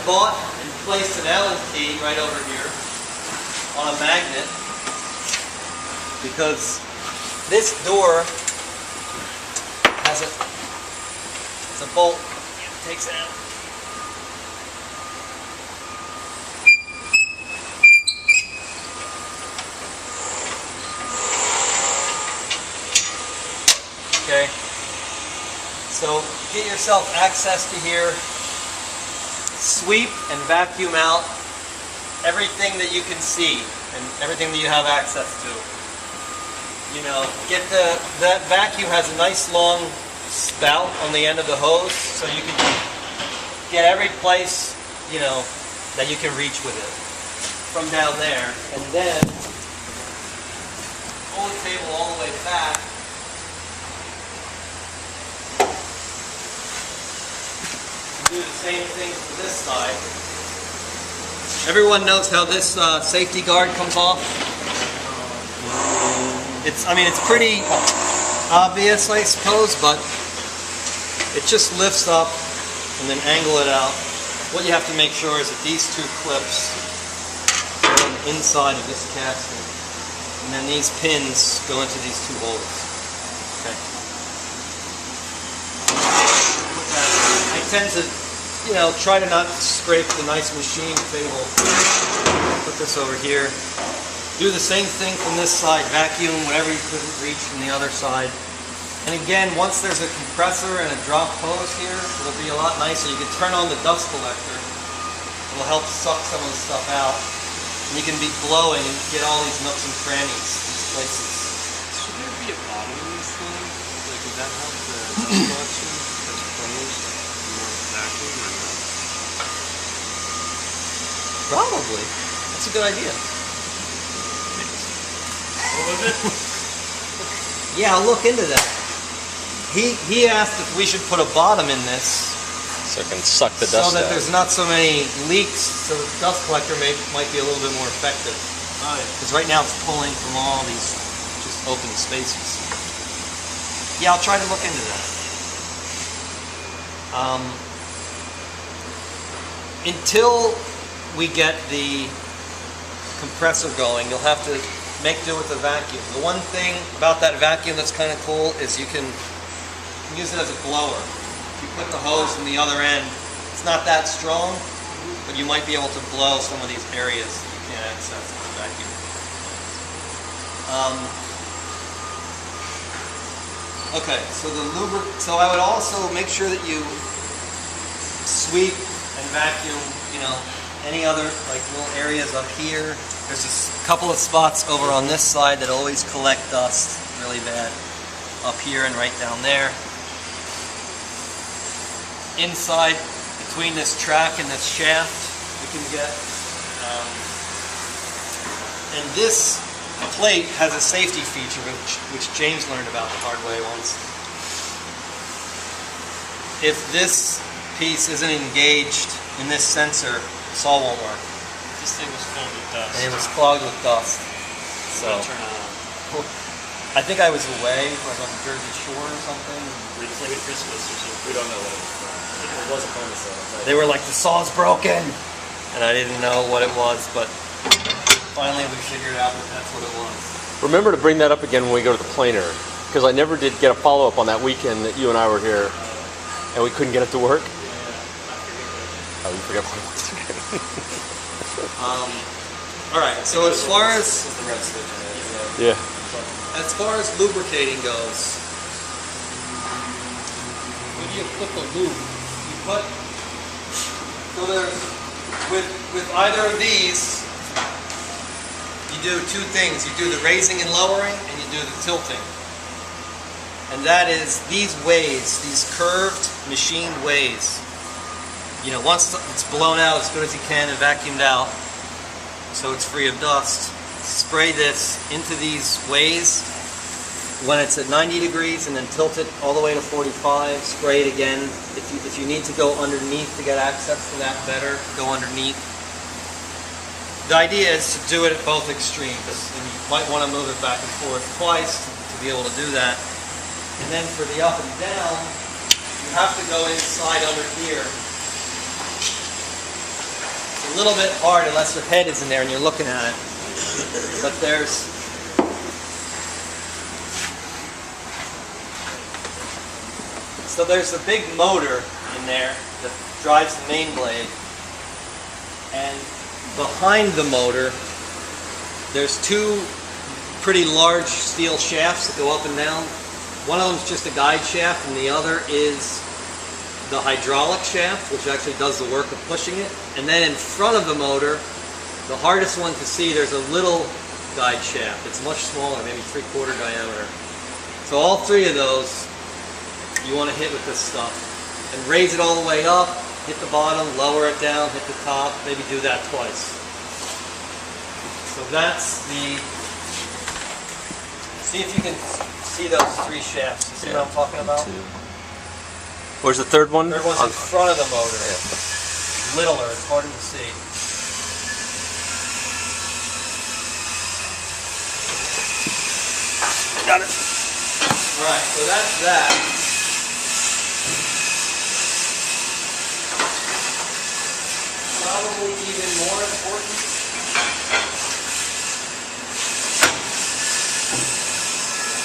bought and placed an Allen key right over here on a magnet because this door has a bolt that takes it out. Okay, so get yourself access to here, sweep and vacuum out everything that you can see and everything that you have access to. You know, that vacuum has a nice long spout on the end of the hose, so you can get every place, you know, that you can reach with it from down there. And then pull the table all the way back. Do the same thing for this side. Everyone knows how this safety guard comes off. I mean, it's pretty obvious, I suppose, but it just lifts up and then angle it out. What you have to make sure is that these two clips go on the inside of this casting, and then these pins go into these two holes. Okay. I tend to, you know, try to not scrape the nice machine table. Put this over here. Do the same thing from this side, vacuum whatever you couldn't reach from the other side. And again, once there's a compressor and a drop hose here, it'll be a lot nicer. You can turn on the dust collector. It'll help suck some of the stuff out. And you can be blowing and get all these nooks and crannies, these places. Should there be a bottom in these things? Like, would that help the dust collection that's closed more vacuum or not? Probably. That's a good idea. What was it? Yeah, I'll look into that. He asked if we should put a bottom in this so it can suck the dust so that out. there's not so many leaks, so the dust collector might be a little bit more effective. Oh, yeah. Because right now it's pulling from all these just open spaces. Yeah, I'll try to look into that. Until we get the compressor going, you'll have to make do with the vacuum. The one thing about that vacuum that's kind of cool is you can use it as a blower. If you put the hose in the other end, it's not that strong, but you might be able to blow some of these areas that you can't access with the vacuum. Okay, so I would also make sure that you sweep and vacuum, you know, any other like little areas up here. There's a couple of spots over on this side that always collect dust really bad. Up here and right down there. Inside, between this track and this shaft, we can get, and this plate has a safety feature which James learned about the hard way once. If this piece isn't engaged in this sensor, the saw won't work. This thing was filled with dust. And it was clogged with dust. So Turn on. I think I was away, like on the Jersey Shore or something. Like Christmas or something. We don't know what it was from. It was a bonus though. They were like, the saw's broken! And I didn't know what it was, but finally we figured out that that's what it was. Remember to bring that up again when we go to the planer, because I never did get a follow-up on that weekend that you and I were here, and we couldn't get it to work. Oh, you forgot what it was. Alright, so as far as lubricating goes, when you put the lube, you put, so there's, with either of these, you do two things. You do the raising and lowering, and you do the tilting. And that is these ways, these curved, machined ways. You know, once it's blown out as good as you can and vacuumed out, so it's free of dust, spray this into these ways when it's at 90 degrees and then tilt it all the way to 45, spray it again. If you need to go underneath to get access to that better, go underneath. The idea is to do it at both extremes, and you might want to move it back and forth twice to be able to do that. And then for the up and down, you have to go inside under here a little bit hard unless your head is in there and you're looking at it. But there's a big motor in there that drives the main blade, and behind the motor there's two pretty large steel shafts that go up and down. One of them is just a guide shaft, and the other is the hydraulic shaft, which actually does the work of pushing it. And then in front of the motor, the hardest one to see, there's a little guide shaft. It's much smaller, maybe 3/4 diameter. So all three of those you want to hit with this stuff. And raise it all the way up, hit the bottom, lower it down, hit the top, maybe do that twice. So that's the... See if you can see those three shafts. You see what I'm talking about? Where's the third one? Third one's in front of the motor. Littler, it's harder to see. Got it. Right, so that's that. Probably even more important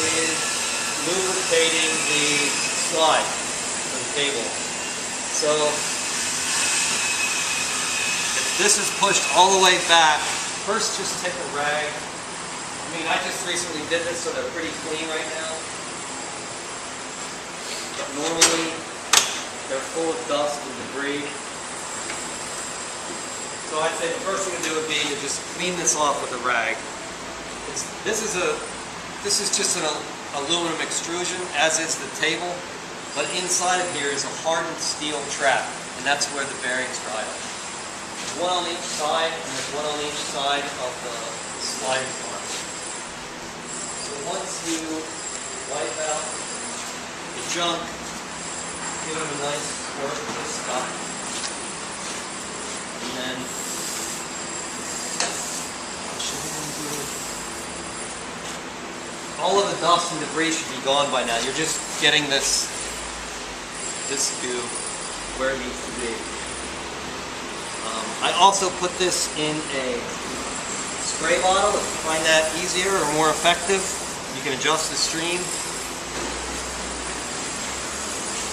is lubricating the slide for the cable. So if this is pushed all the way back, first just take a rag. I mean, I just recently did this, so they're pretty clean right now. But normally they're full of dust and debris. So I'd say the first thing to do would be to just clean this off with a rag. This is just an aluminum extrusion, as is the table, but inside of here is a hardened steel trap, and that's where the bearings dry up. There's one on each side, and there's one on each side of the sliding arm. So once you wipe out the junk, give them a nice squirt with this stuff, and then all of the dust and debris should be gone by now. You're just getting this goo where it needs to be. I also put this in a spray bottle. If you find that easier or more effective, you can adjust the stream.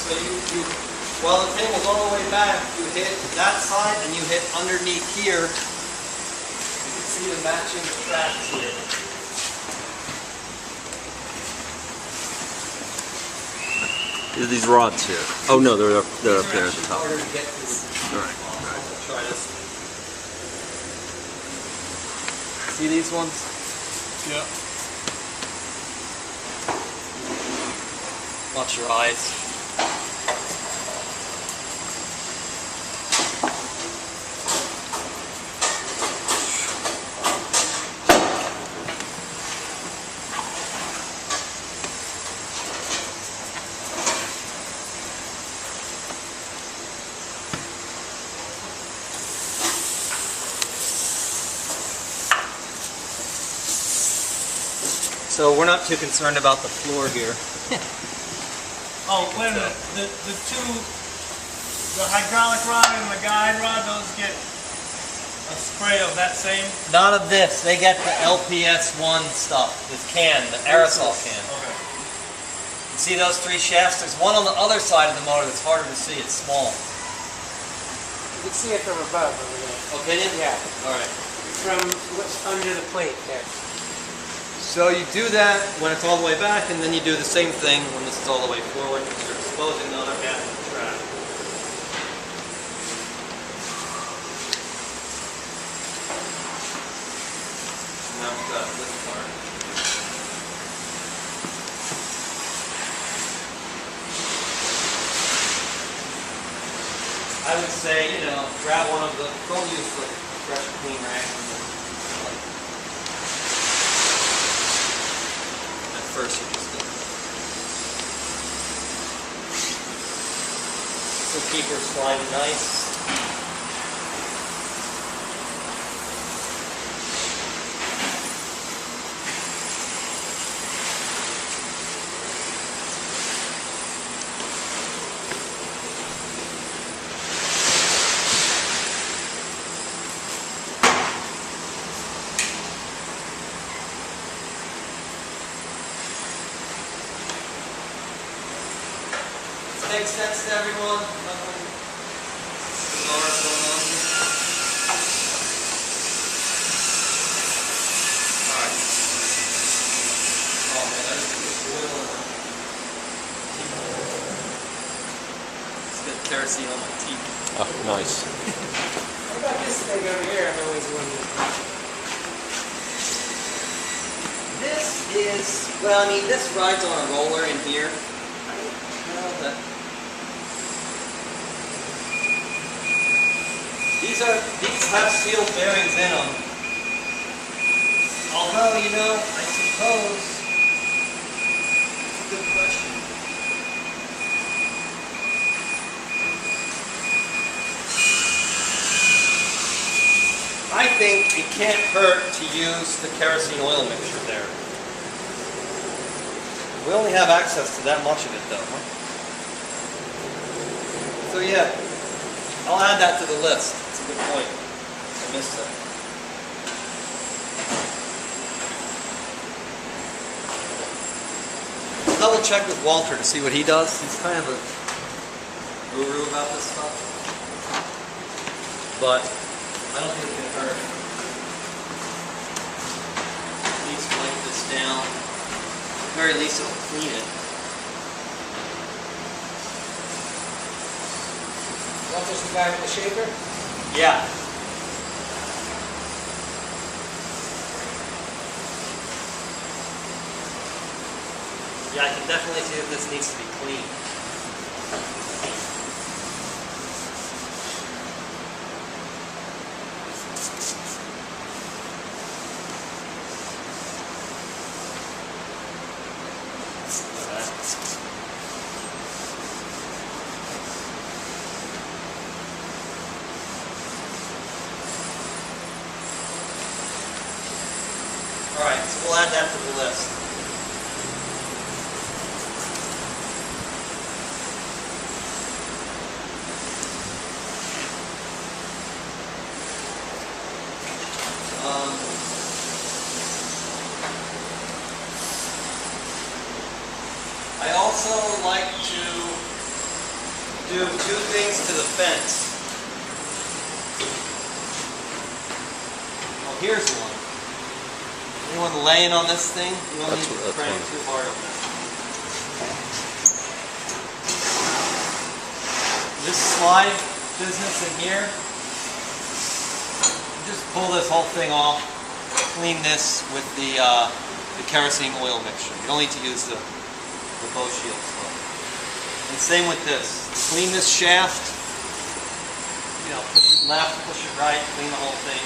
So while the table's all the way back, you hit that side and you hit underneath here. You can see the matching tracks here. These rods here. Oh no, they're up there at the top. Harder to get to. Right. I'll try this. See these ones? Yeah. Watch your eyes. So we're not too concerned about the floor here. Oh, wait a minute. The hydraulic rod and the guide rod, those get a spray of that same? Not of this. They get the LPS1 stuff, this can, the aerosol can. Okay. You see those three shafts? There's one on the other side of the motor that's harder to see. It's small. You can see it from above over there. Oh, can you? Yeah, All right. from what's under the plate there. So you do that when it's all the way back, and then you do the same thing when this is all the way forward, because you're exposing the other half of the track. So now we've got this part. I would say, grab one of the, don't use like a fresh clean rag. First you just do. So keep her sliding nice. make sense to everyone? Nothing bizarre going on here? Alright. Oh man, I just put oil on my Just got kerosene on my teeth. Oh, nice. What about this thing over here? I'm always wondering. This is, well, I mean, this rides on a roller in here. These have sealed bearings in them. Although, you know, I suppose, it's a good question. I think it can't hurt to use the kerosene oil mixture there. We only have access to that much of it though, huh? So yeah, I'll add that to the list. It's a good point. I missed that. Double check with Walter to see what he does. He's kind of a guru about this stuff. But I don't think it can hurt. At least wipe this down. At the very least it'll clean it. Walter's the guy with the shaker? Yeah. Yeah, I can definitely see that this needs to be cleaned. Alright, so we'll add that to the list. I also like to do two things to the fence. Oh, here's one. Anyone laying on this thing? You don't need to crank too hard on that. This slide business in here, you just pull this whole thing off, clean this with the kerosene oil mixture. You don't need to use the bow shield stuff. And same with this. Clean this shaft. You know, push it left, push it right, clean the whole thing.